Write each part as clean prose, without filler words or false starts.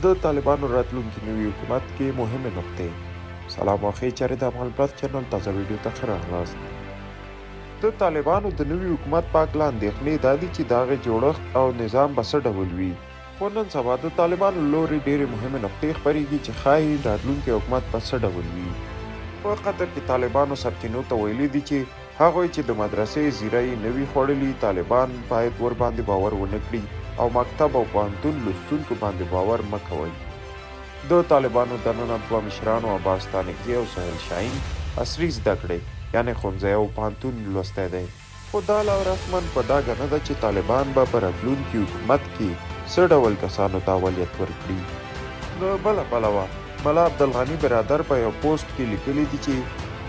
د طالبانو راتلونکي نوي حکومت کې مهمې نقطې. سلام او ښې چارې د افغان پلس چینل تازه ویډیو ته ښه راغلاست. د طالبانو د نوي حکومت په هکله اندېښنې دا دي چې د هغې جوړښت او نظام به څه ډول وي. خو نن سبا د طالبانو له لورې ډېرې مهمې نقطې خپرېږي چې ښایي راتلونکی حکومت به څه ډول وي. په قطر کې طالبانو سرچینو ته ویلي دي چې هغوی چې د مدرسې زیره یې نه وي خوړلي، طالبان باید ورباندې باور ونه کړي او مکتب او پوهنتون لوستونکو باندې باور مه کوئ. د طالبانو دننه دوه مشرانو عباس ستانکزي او سهیل شاهین عصري زده کړې یعنې ښوونځی او پوهنتون لوستی دی. خو دا لا رسما په ډاګه نه ده چې طالبان به په راتلونکي حکومت کې څه ډول کسانو ته اولیت ورکړي. د بله پلوه ملا عبدالغني برادر په یو پوسټ کې لیکلي دي چې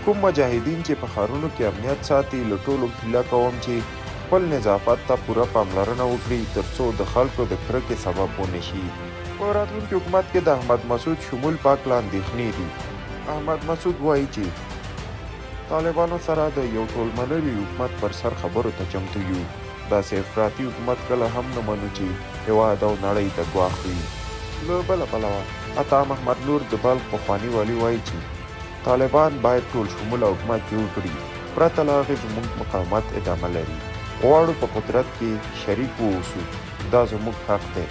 کوم مجاهدین چې په ښارونو کې امنیت ساتي له ټولو هیله کوم چې خپل نظافت ته پوره پاملرنه وکړي ترڅو د خلکو د کرکې سبب ونه شي. په راتلونکي حکومت کې د احمد مسعود شمول په هکله اندېښنې دي. احمد مسعود وایي چې طالبانو سره د یو ټول منلي حکومت پر سر خبرو ته چمتو یو. داسې افراطي حکومت کله هم نه منو چې هېواد او نړۍ ته ګواښ وي. له بله پلوه عطا محمد نور د بلخ پخواني والي وایي چې طالبان باید ټول شموله حکومت جوړ کړي، پرته له هغې زموږ مقاومت ادامه لري. غواړو په قدرت کې شریک واوسو، دا زموږ حق دی.